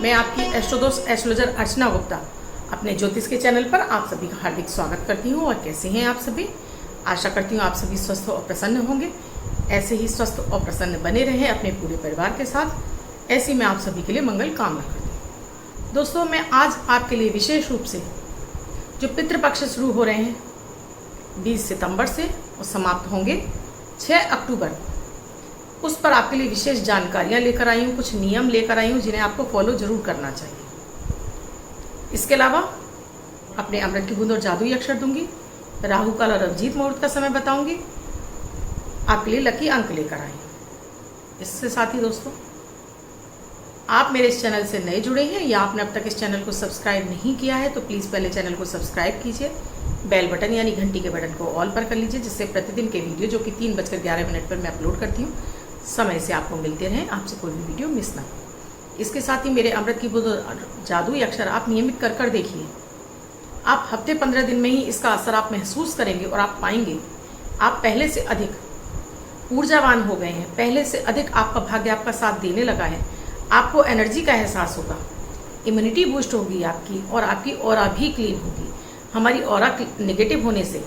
मैं आपकी एस्ट्रोदोस्त एस्ट्रोलॉजर अर्चना गुप्ता अपने ज्योतिष के चैनल पर आप सभी का हार्दिक स्वागत करती हूँ। और कैसे हैं आप सभी? आशा करती हूँ आप सभी स्वस्थ और प्रसन्न होंगे। ऐसे ही स्वस्थ और प्रसन्न बने रहें अपने पूरे परिवार के साथ। ऐसी मैं आप सभी के लिए मंगल कामना करती हूँ। दोस्तों, मैं आज आपके लिए विशेष रूप से जो पितृपक्ष शुरू हो रहे हैं 20 सितंबर से और समाप्त होंगे 6 अक्टूबर, उस पर आपके लिए विशेष जानकारियां लेकर आई हूँ, कुछ नियम लेकर आई हूँ जिन्हें आपको फॉलो जरूर करना चाहिए। इसके अलावा अपने अमृत की बूंद और जादुई अक्षर दूंगी, राहु काल और अभिजीत मुहूर्त का समय बताऊंगी, आपके लिए लकी अंक लेकर आई हूँ। इसके साथ ही दोस्तों, आप मेरे इस चैनल से नए जुड़े हैं या आपने अब तक इस चैनल को सब्सक्राइब नहीं किया है तो प्लीज़ पहले चैनल को सब्सक्राइब कीजिए। बेल बटन यानी घंटी के बटन को ऑल पर कर लीजिए, जिससे प्रतिदिन के वीडियो जो कि 3:11 पर मैं अपलोड करती हूँ समय से आपको मिलते रहें, आपसे कोई भी वीडियो मिस ना हो। इसके साथ ही मेरे अमृत की बूंद जादुई अक्षर आप नियमित कर देखिए। आप हफ्ते 15 दिन में ही इसका असर आप महसूस करेंगे और आप पाएंगे आप पहले से अधिक ऊर्जावान हो गए हैं, पहले से अधिक आपका भाग्य आपका साथ देने लगा है। आपको एनर्जी का एहसास होगा, इम्यूनिटी बूस्ट होगी आपकी, और आपकी ऑरा भी क्लीन होगी। हमारी ऑरा नेगेटिव होने से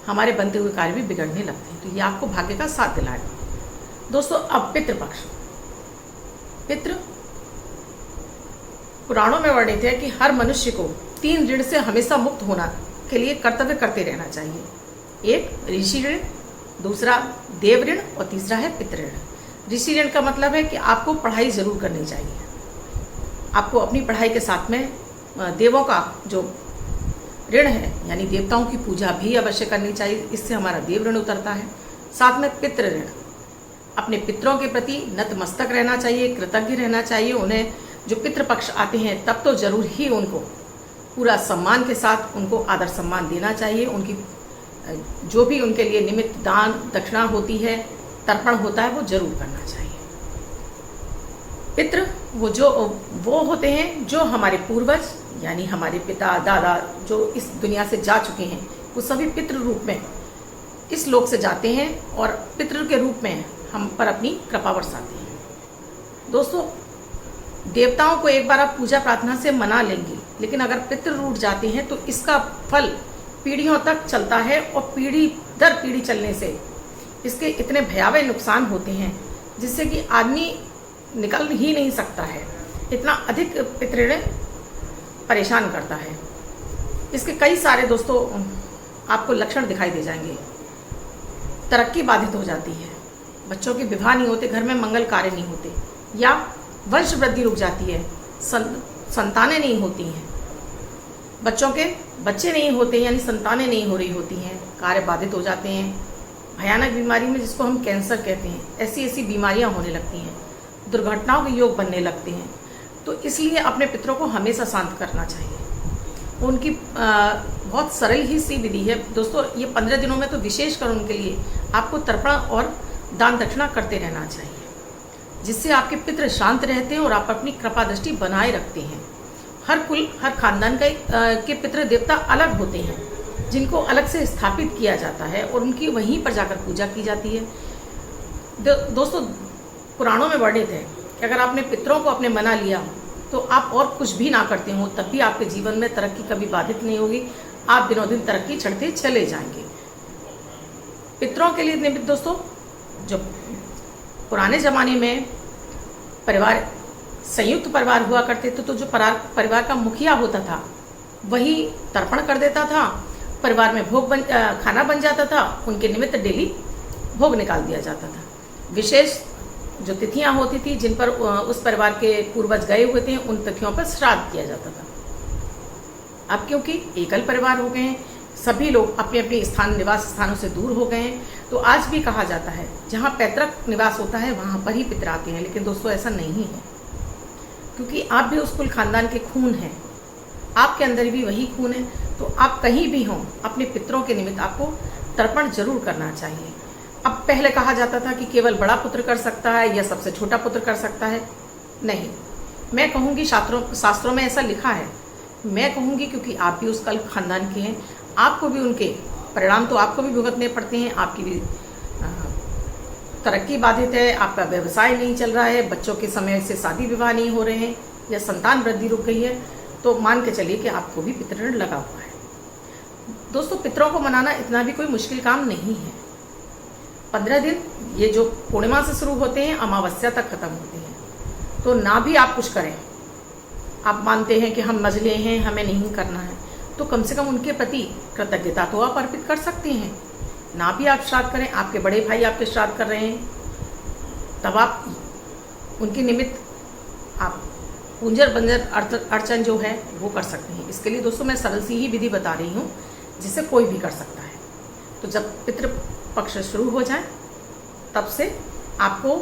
हमारे बनते हुए कार्य भी बिगड़ने लगते हैं, तो ये आपको भाग्य का साथ दिलाएगा। दोस्तों, अब पितृपक्ष। पितृ पुराणों में वर्णित है कि हर मनुष्य को 3 ऋण से हमेशा मुक्त होना के लिए कर्तव्य करते रहना चाहिए। एक ऋषि ऋण, दूसरा देव ऋण और तीसरा है पितृ ऋण। ऋषि ऋण का मतलब है कि आपको पढ़ाई जरूर करनी चाहिए। आपको अपनी पढ़ाई के साथ में देवों का जो ऋण है यानी देवताओं की पूजा भी अवश्य करनी चाहिए, इससे हमारा देव ऋण उतरता है। साथ में पितृ ऋण, अपने पितरों के प्रति नतमस्तक रहना चाहिए, कृतज्ञ रहना चाहिए। उन्हें जो पितृपक्ष आते हैं तब तो जरूर ही उनको पूरा सम्मान के साथ उनको आदर सम्मान देना चाहिए। उनकी जो भी उनके लिए निमित्त दान दक्षिणा होती है, तर्पण होता है, वो जरूर करना चाहिए। पितृ वो होते हैं जो हमारे पूर्वज यानी हमारे पिता दादा जो इस दुनिया से जा चुके हैं, वो सभी पितृ रूप में इस लोक से जाते हैं और पितृ के रूप में हम पर अपनी कृपा बरसाते हैं। दोस्तों, देवताओं को एक बार आप पूजा प्रार्थना से मना लेंगे, लेकिन अगर पितृ रूठ जाते हैं तो इसका फल पीढ़ियों तक चलता है और पीढ़ी दर पीढ़ी चलने से इसके इतने भयावह नुकसान होते हैं जिससे कि आदमी निकल ही नहीं सकता है। इतना अधिक पितृ ऋण परेशान करता है। इसके कई सारे दोस्तों आपको लक्षण दिखाई दे जाएंगे। तरक्की बाधित हो जाती है, बच्चों के विवाह नहीं होते, घर में मंगल कार्य नहीं होते, या वंश वृद्धि रुक जाती है, संतानें नहीं होती हैं, बच्चों के बच्चे नहीं होते यानी संतानें नहीं हो रही होती हैं, कार्य बाधित हो जाते हैं। भयानक बीमारी में जिसको हम कैंसर कहते हैं, ऐसी ऐसी बीमारियां होने लगती हैं, दुर्घटनाओं के योग बनने लगते हैं। तो इसलिए अपने पितरों को हमेशा शांत करना चाहिए। उनकी बहुत सरल ही सी विधि है दोस्तों। ये 15 दिनों में तो विशेषकर उनके लिए आपको तर्पण और दान दक्षिणा करते रहना चाहिए, जिससे आपके पितृ शांत रहते हैं और आप अपनी कृपा दृष्टि बनाए रखते हैं। हर कुल हर खानदान के पितृ देवता अलग होते हैं, जिनको अलग से स्थापित किया जाता है और उनकी वहीं पर जाकर पूजा की जाती है। दोस्तों, पुराणों में वर्णित है कि अगर आपने पितरों को अपने मना लिया तो आप और कुछ भी ना करते हो तब भी आपके जीवन में तरक्की कभी बाधित नहीं होगी। आप दिनों दिन तरक्की चढ़ते चले जाएंगे। पितरों के लिए निमित्त दोस्तों, जो पुराने ज़माने में परिवार संयुक्त परिवार हुआ करते थे तो जो परिवार का मुखिया होता था वही तर्पण कर देता था, परिवार में खाना बन जाता था, उनके निमित्त डेली भोग निकाल दिया जाता था। विशेष जो तिथियां होती थी जिन पर उस परिवार के पूर्वज गए हुए थे, उन तिथियों पर श्राद्ध किया जाता था। अब क्योंकि एकल परिवार हो गए हैं, सभी लोग अपने अपने निवास स्थानों से दूर हो गए हैं, तो आज भी कहा जाता है जहाँ पैतृक निवास होता है वहाँ पर ही पितर आते हैं। लेकिन दोस्तों, ऐसा नहीं है, क्योंकि आप भी उस कुल खानदान के खून हैं, आपके अंदर भी वही खून है। तो आप कहीं भी हों, अपने पितरों के निमित्त आपको तर्पण जरूर करना चाहिए। अब पहले कहा जाता था कि केवल बड़ा पुत्र कर सकता है या सबसे छोटा पुत्र कर सकता है। नहीं, मैं कहूँगी शास्त्रों में ऐसा लिखा है। मैं कहूँगी क्योंकि आप भी उस कल खानदान के हैं, आपको भी उनके परिणाम तो आपको भी भुगतने पड़ते हैं। आपकी भी तरक्की बाधित है, आपका व्यवसाय नहीं चल रहा है, बच्चों के समय से शादी विवाह नहीं हो रहे हैं, या संतान वृद्धि रुक गई है, तो मान के चलिए कि आपको भी पितृऋण लगा हुआ है। दोस्तों, पितरों को मनाना इतना भी कोई मुश्किल काम नहीं है। 15 दिन ये जो पूर्णिमा से शुरू होते हैं अमावस्या तक खत्म होते हैं। तो ना भी आप कुछ करें, आप मानते हैं कि हम मजले हैं, हमें नहीं करना है, तो कम से कम उनके प्रति कृतज्ञता तो आप अर्पित कर सकते हैं। ना भी आप श्राद्ध करें, आपके बड़े भाई आपके श्राद्ध कर रहे हैं, तब आप उनके निमित्त आप पूंजर बंजर अर्चन जो है वो कर सकते हैं। इसके लिए दोस्तों मैं सरल सी ही विधि बता रही हूँ जिसे कोई भी कर सकता है। तो जब पितृ पक्ष शुरू हो जाए तब से आपको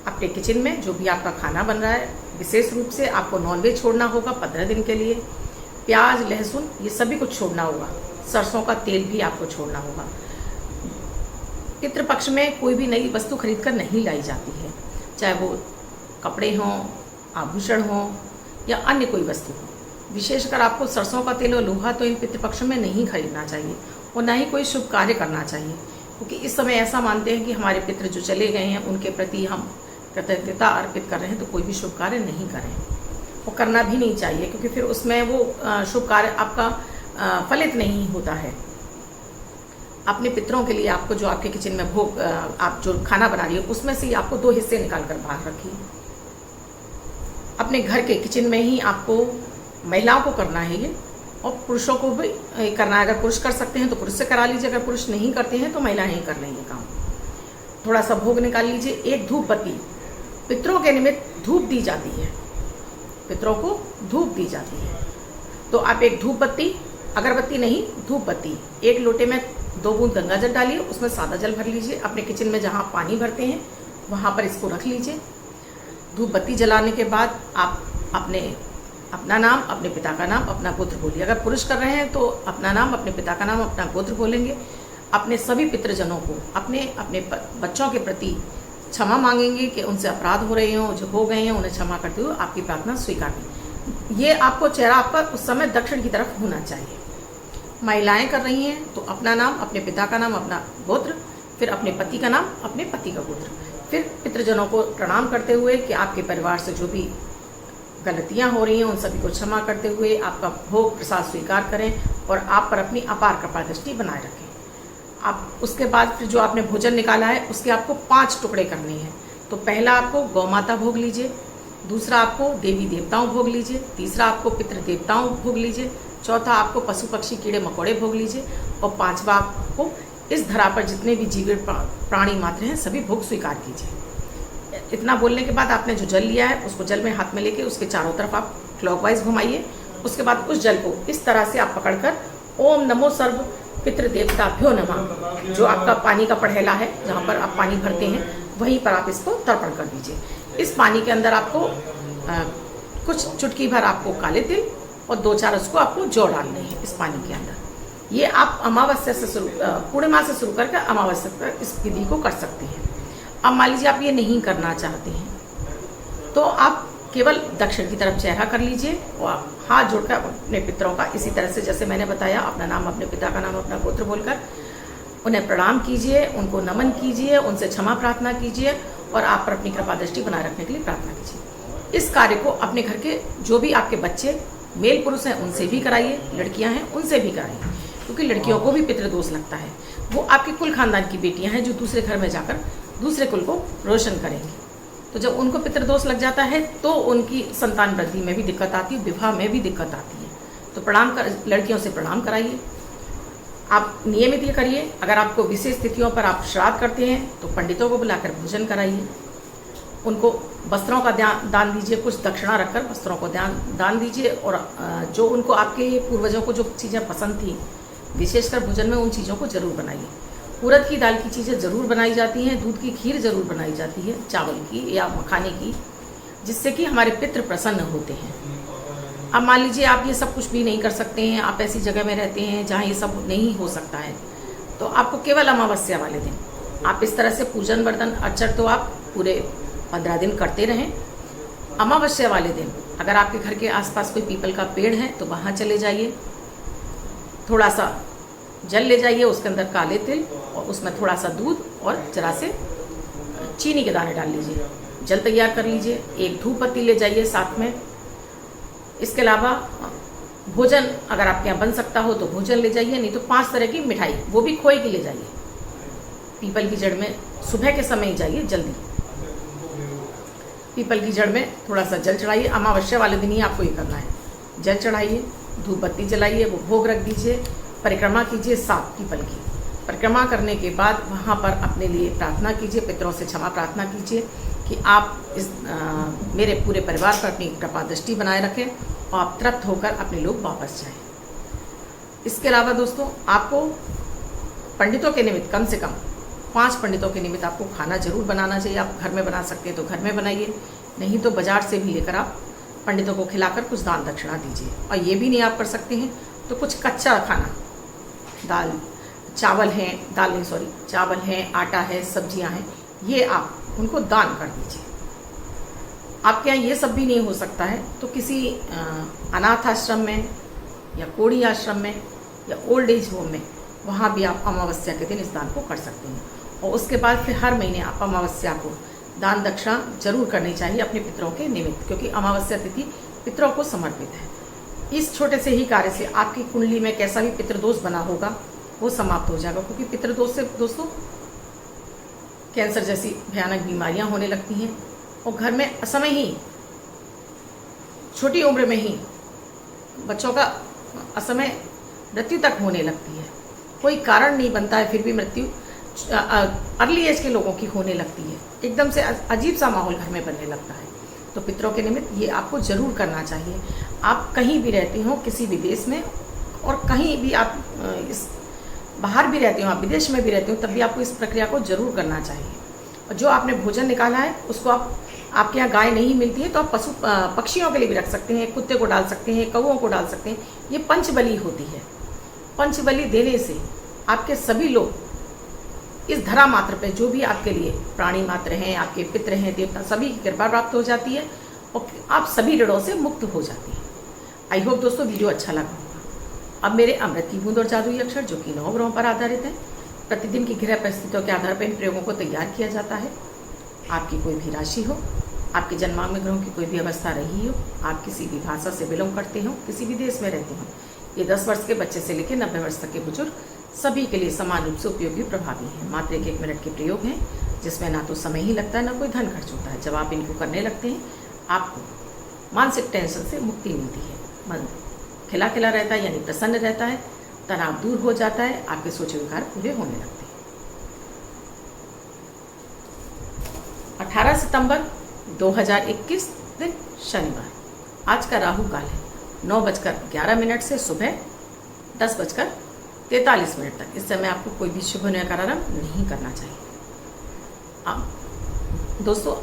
अपने किचन में जो भी आपका खाना बन रहा है, विशेष रूप से आपको नॉनवेज छोड़ना होगा 15 दिन के लिए। प्याज, लहसुन ये सभी कुछ छोड़ना होगा। सरसों का तेल भी आपको छोड़ना होगा। पितृपक्ष में कोई भी नई वस्तु खरीद कर नहीं लाई जाती है, चाहे वो कपड़े हों, आभूषण हों या अन्य कोई वस्तु हो। विशेषकर आपको सरसों का तेल और लोहा तो इन पितृपक्ष में नहीं खरीदना चाहिए और ना ही कोई शुभ कार्य करना चाहिए, क्योंकि इस समय ऐसा मानते हैं कि हमारे पितृ जो चले गए हैं उनके प्रति हम कृतज्ञता अर्पित कर रहे हैं, तो कोई भी शुभ कार्य नहीं करें। वो करना भी नहीं चाहिए, क्योंकि फिर उसमें वो शुभ कार्य आपका फलित नहीं होता है। अपने पितरों के लिए आपको जो आपके किचन में भोग आप जो खाना बना रही है उसमें से आपको 2 हिस्से निकाल कर बाहर रखिए। अपने घर के किचन में ही आपको महिलाओं को करना है ये, और पुरुषों को भी करना है। अगर पुरुष कर सकते हैं तो पुरुष से करा लीजिए, अगर पुरुष नहीं करते हैं तो महिलाएं ही कर लेंगे काम। थोड़ा सा भोग निकाल लीजिए। एक धूप बत्ती, पितरों के निमित्त धूप दी जाती है, पितरों को धूप दी जाती है, तो आप एक धूप बत्ती, अगरबत्ती नहीं धूप बत्ती, 1 लोटे में 2 बूंद गंगा जल डालिए, उसमें सादा जल भर लीजिए। अपने किचन में जहाँ पानी भरते हैं वहाँ पर इसको रख लीजिए। धूप बत्ती जलाने के बाद आप अपना नाम, अपने पिता का नाम, अपना गोत्र बोलिए। अगर पुरुष कर रहे हैं तो अपना नाम, अपने पिता का नाम, अपना गोत्र बोलेंगे। अपने सभी पितृजनों को, अपने बच्चों के प्रति क्षमा मांगेंगे कि उनसे अपराध हो रहे हों, जो हो गए हैं उन्हें क्षमा करते हुए आपकी प्रार्थना स्वीकार करें। ये आपको चेहरा आपका उस समय दक्षिण की तरफ होना चाहिए। महिलाएं कर रही हैं तो अपना नाम, अपने पिता का नाम, अपना गोत्र, फिर अपने पति का नाम, अपने पति का गोत्र, फिर पितृजनों को प्रणाम करते हुए कि आपके परिवार से जो भी गलतियां हो रही हैं उन सभी को क्षमा करते हुए आपका भोग प्रसाद स्वीकार करें और आप पर अपनी अपार कृपा दृष्टि बनाए रखें। आप उसके बाद फिर जो आपने भोजन निकाला है उसके आपको 5 टुकड़े करने हैं। तो पहला आपको गौ माता भोग लीजिए, दूसरा आपको देवी देवताओं भोग लीजिए, तीसरा आपको पितृ देवताओं भोग लीजिए, चौथा आपको पशु पक्षी कीड़े मकोड़े भोग लीजिए, और 5वां आपको इस धरा पर जितने भी जीवित प्राणी मात्र हैं सभी भोग स्वीकार कीजिए। इतना बोलने के बाद आपने जो जल लिया है उसको जल में हाथ में लेके उसके चारों तरफ आप क्लॉकवाइज घुमाइए। उसके बाद उस जल को इस तरह से आप पकड़कर ओम नमो सर्व पितृदेवताभ्यो नमः, जो आपका पानी का पड़ेला है जहाँ पर आप पानी भरते हैं वहीं पर आप इसको तर्पण कर दीजिए। इस पानी के अंदर आपको कुछ चुटकी भर आपको काले तिल और 2-4 उसको आपको जौ डालने हैं इस पानी के अंदर। ये आप अमावस्या से पूर्णिमा से शुरू करके अमावस्या तक इस विधि को कर सकते हैं। अब मान लीजिए आप ये नहीं करना चाहते हैं तो आप केवल दक्षिण की तरफ चेहरा कर लीजिए और हाथ जोड़कर अपने पितरों का इसी तरह से जैसे मैंने बताया अपना नाम, अपने पिता का नाम, अपना गोत्र बोलकर उन्हें प्रणाम कीजिए, उनको नमन कीजिए, उनसे क्षमा प्रार्थना कीजिए और आप पर अपनी कृपा दृष्टि बनाए रखने के लिए प्रार्थना कीजिए। इस कार्य को अपने घर के जो भी आपके बच्चे मेल पुरुष हैं उनसे भी कराइए, लड़कियां हैं उनसे भी कराइए, क्योंकि लड़कियों को भी पितृदोष लगता है। वो आपके कुल खानदान की बेटियां हैं जो दूसरे घर में जाकर दूसरे कुल को रोशन करेंगी। तो जब उनको पितृदोष लग जाता है तो उनकी संतान वृद्धि में भी दिक्कत आती है, विवाह में भी दिक्कत आती है। तो लड़कियों से प्रणाम कराइए, आप नियमित ये करिए। अगर आपको विशेष तिथियों पर आप श्राद्ध करते हैं तो पंडितों को बुलाकर भोजन कराइए, उनको वस्त्रों का दान दीजिए, कुछ दक्षिणा रखकर वस्त्रों को दान दीजिए। और जो उनको आपके पूर्वजों को जो चीज़ें पसंद थी विशेषकर भोजन में उन चीज़ों को जरूर बनाइए। उड़द की दाल की चीज़ें ज़रूर बनाई जाती हैं, दूध की खीर ज़रूर बनाई जाती है, चावल की या मखाने की, जिससे कि हमारे पितृ प्रसन्न होते हैं। अब मान लीजिए आप ये सब कुछ भी नहीं कर सकते हैं, आप ऐसी जगह में रहते हैं जहाँ ये सब नहीं हो सकता है, तो आपको केवल अमावस्या वाले दिन आप इस तरह से पूजन वर्धन अर्चन तो आप पूरे 15 दिन करते रहें। अमावस्या वाले दिन अगर आपके घर के आसपास कोई पीपल का पेड़ है तो वहाँ चले जाइए, थोड़ा सा जल ले जाइए, उसके अंदर काले तिल और उसमें थोड़ा सा दूध और जरा से चीनी के दाने डाल लीजिए। जल तैयार कर लीजिए, एक धूप बत्ती ले जाइए साथ में। इसके अलावा भोजन अगर आपके यहाँ बन सकता हो तो भोजन ले जाइए, नहीं तो 5 तरह की मिठाई, वो भी खोए की ले जाइए। पीपल की जड़ में सुबह के समय ही जाइए जल्दी। पीपल की जड़ में थोड़ा सा जल चढ़ाइए, अमावस्या वाले दिन ही आपको ये करना है। जल चढ़ाइए, धूप बत्ती जलाइए, वो भोग रख दीजिए, परिक्रमा कीजिए 7 पीपल की। परिक्रमा करने के बाद वहाँ पर अपने लिए प्रार्थना कीजिए, पितरों से क्षमा प्रार्थना कीजिए कि आप मेरे पूरे परिवार पर अपनी कृपा दृष्टि बनाए रखें और आप तृप्त होकर अपने लोग वापस जाएं। इसके अलावा दोस्तों, आपको पंडितों के निमित्त कम से कम 5 पंडितों के निमित्त आपको खाना जरूर बनाना चाहिए। आप घर में बना सकते हैं तो घर में बनाइए, नहीं तो बाजार से भी लेकर आप पंडितों को खिलाकर कुछ दान दक्षिणा दीजिए। और ये भी नहीं आप कर सकते हैं तो कुछ कच्चा खाना, चावल हैं, आटा है, सब्जियां हैं, ये आप उनको दान कर दीजिए। आपके यहाँ ये सब भी नहीं हो सकता है तो किसी अनाथ आश्रम में या कोढ़ी आश्रम में या ओल्ड एज होम में, वहाँ भी आप अमावस्या के दिन इस दान को कर सकते हैं। और उसके बाद फिर हर महीने आप अमावस्या को दान दक्षिणा जरूर करनी चाहिए अपने पितरों के निमित्त, क्योंकि अमावस्या तिथि पितरों को समर्पित है। इस छोटे से ही कार्य से आपकी कुंडली में कैसा भी पितृदोष बना होगा वो समाप्त हो जाएगा, क्योंकि पितृदोष से दोस्तों कैंसर जैसी भयानक बीमारियां होने लगती हैं और घर में असमय ही, छोटी उम्र में ही बच्चों का असमय मृत्यु तक होने लगती है। कोई कारण नहीं बनता है फिर भी मृत्यु अर्ली एज के लोगों की होने लगती है। एकदम से अजीब सा माहौल घर में बनने लगता है। तो पितरों के निमित्त ये आपको जरूर करना चाहिए। आप कहीं भी रहते हो, किसी भी देश में, और कहीं भी आप बाहर भी रहते हो, आप विदेश में भी रहते हो, तब भी आपको इस प्रक्रिया को जरूर करना चाहिए। और जो आपने भोजन निकाला है उसको आपके यहाँ गाय नहीं मिलती है तो आप पक्षियों के लिए भी रख सकते हैं, कुत्ते को डाल सकते हैं, कौओं को डाल सकते हैं। ये पंचबली होती है। पंचबली देने से आपके सभी लोग इस धरा मात्र पे, जो भी आपके लिए प्राणी मात्र हैं, आपके पितृ हैं, देवता, सभी की कृपा प्राप्त हो जाती है और आप सभी ऋणों से मुक्त हो जाती हैं। आई होप दोस्तों वीडियो अच्छा लगा होगा। अब मेरे अमृत की बूंद और जादुई अक्षर, जो कि 9 ग्रहों पर आधारित है, प्रतिदिन की ग्रह परिस्थितियों के आधार पर इन प्रयोगों को तैयार किया जाता है। आपकी कोई भी राशि हो, आपके जन्मांग में ग्रहों की कोई भी अवस्था रही हो, आप किसी भी भाषा से बिलोंग करते हो, किसी भी देश में रहते हो, ये 10 वर्ष के बच्चे से लेकर 90 वर्ष तक के बुजुर्ग सभी के लिए समान रूप से उपयोगी प्रभावी हैं। मात्र 1 मिनट के प्रयोग हैं, जिसमें ना तो समय ही लगता है, ना कोई धन खर्च होता है। जब आप इनको करने लगते हैं आपको मानसिक टेंशन से मुक्ति मिलती है, मन खिला खिला रहता है, यानी प्रसन्न रहता है, तनाव दूर हो जाता है, आपके सोचे विकार पूरे होने लगते हैं। 18 सितंबर 2021 दिन शनिवार। आज का राहु काल है 9:11 से सुबह 10:43 तक। इस समय आपको कोई भी शुभ कार्यारंभ नहीं करना चाहिए। दोस्तों,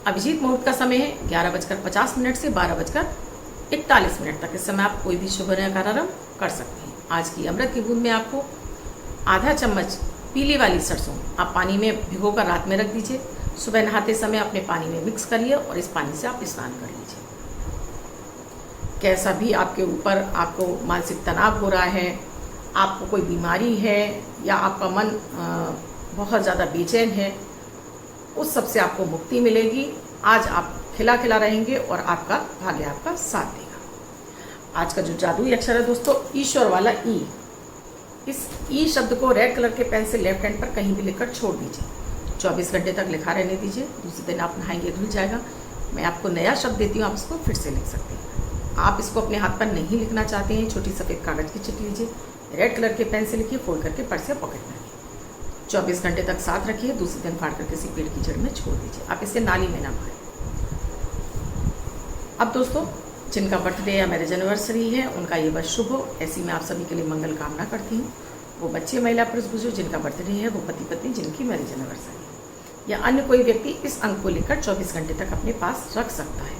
अभिजीत मुहूर्त का समय है 11:50 से 12:41 तक। इस समय आप कोई भी शुभ कार्यारंभ कर सकते हैं। आज की अमृत की बूंद में आपको आधा चम्मच पीली वाली सरसों आप पानी में भिगोकर रात में रख दीजिए। सुबह नहाते समय अपने पानी में मिक्स करिए और इस पानी से आप स्नान कर लीजिए। कैसा भी आपके ऊपर आपको मानसिक तनाव हो रहा है, आपको कोई बीमारी है या आपका मन बहुत ज़्यादा बेचैन है, उस सब से आपको मुक्ति मिलेगी। आज आप खिला खिला रहेंगे और आपका भाग्य आपका साथ देगा। आज का जो जादुई अक्षर है दोस्तों, ईश्वर वाला ई। इस ई शब्द को रेड कलर के पेन से लेफ्ट हैंड पर कहीं भी लिखकर छोड़ दीजिए। 24 घंटे तक लिखा रहने दीजिए। दूसरे दिन आप नहाएंगे धुल जाएगा। मैं आपको नया शब्द देती हूँ, आप इसको फिर से लिख सकते हैं। आप इसको अपने हाथ पर नहीं लिखना चाहते हैं, छोटी सफ़ेद कागज़ की चिट लीजिए, रेड कलर के पेन से लिखिए, फोल्ड करके पर्स या पॉकेट में रखिए। 24 घंटे तक साथ रखिए। दूसरे दिन फाड़ कर किसी पेड़ की जड़ में छोड़ दीजिए। आप इसे नाली में ना मारें। अब दोस्तों, जिनका बर्थडे या मैरिज एनिवर्सरी है उनका ये वर्ष शुभ हो, ऐसी मैं आप सभी के लिए मंगल कामना करती हूँ। वो बच्चे, महिला, पुरुष, बुजुर्ग जिनका बर्थडे है, वो पति पत्नी जिनकी मैरिज एनिवर्सरी है, या अन्य कोई व्यक्ति इस अंक को लेकर 24 घंटे तक अपने पास रख सकता है।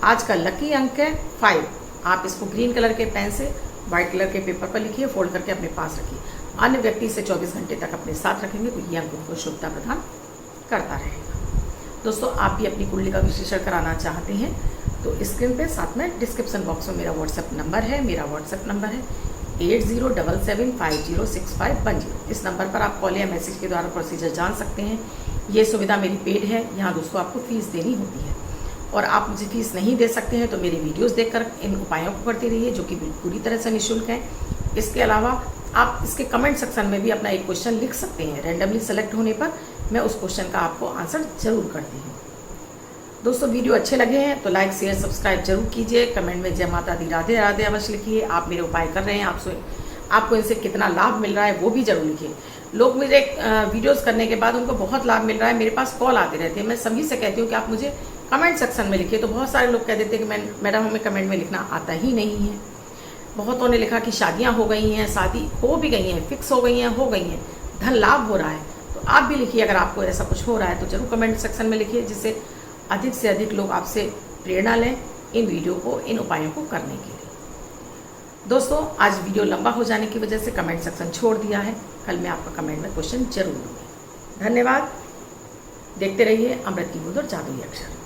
आज का लकी अंक है 5। आप इसको ग्रीन कलर के पेन से व्हाइट कलर के पेपर पर लिखिए, फोल्ड करके अपने पास रखिए। अन्य व्यक्ति से 24 घंटे तक अपने साथ रखेंगे तो ये अंक उनको शुभता प्रदान करता रहेगा। दोस्तों, आप भी अपनी कुंडली का विश्लेषण कराना चाहते हैं तो स्क्रीन पे साथ में डिस्क्रिप्शन बॉक्स में मेरा व्हाट्सएप नंबर है। मेरा व्हाट्सएप नंबर है 8077506510। इस नंबर पर आप कॉल या मैसेज के द्वारा प्रोसीजर जान सकते हैं। ये सुविधा मेरी पेड है, यहाँ दोस्तों आपको फीस देनी होती है और आप मुझे फीस नहीं दे सकते हैं तो मेरे वीडियोस देखकर इन उपायों को करते रहिए जो कि पूरी तरह से निःशुल्क है। इसके अलावा आप इसके कमेंट सेक्शन में भी अपना एक क्वेश्चन लिख सकते हैं। रैंडमली सेलेक्ट होने पर मैं उस क्वेश्चन का आपको आंसर जरूर करती हूँ। दोस्तों वीडियो अच्छे लगे हैं तो लाइक शेयर सब्सक्राइब जरूर कीजिए। कमेंट में जय माता दी राधे राधे अवश्य लिखिए। आप मेरे उपाय कर रहे हैं, आपको इनसे कितना लाभ मिल रहा है वो भी जरूर लिखिए। लोग मुझे वीडियोस करने के बाद उनको बहुत लाभ मिल रहा है, मेरे पास कॉल आते रहते हैं। मैं सभी से कहती हूँ कि आप मुझे कमेंट सेक्शन में लिखिए। तो बहुत सारे लोग कह देते हैं कि मैडम हमें कमेंट में लिखना आता ही नहीं है। बहुतों ने लिखा कि शादियाँ हो गई हैं, शादी हो भी गई हैं, फिक्स हो गई हैं, धन लाभ हो रहा है। तो आप भी लिखिए, अगर आपको ऐसा कुछ हो रहा है तो जरूर कमेंट सेक्शन में लिखिए, जिससे अधिक से अधिक लोग आपसे प्रेरणा लें इन वीडियो को, इन उपायों को करने के लिए। दोस्तों आज वीडियो लंबा हो जाने की वजह से कमेंट सेक्शन छोड़ दिया है। कल मैं आपका कमेंट में क्वेश्चन जरूर लूँगी। धन्यवाद। देखते रहिए अमृत की बूंद और जादुई अक्षर।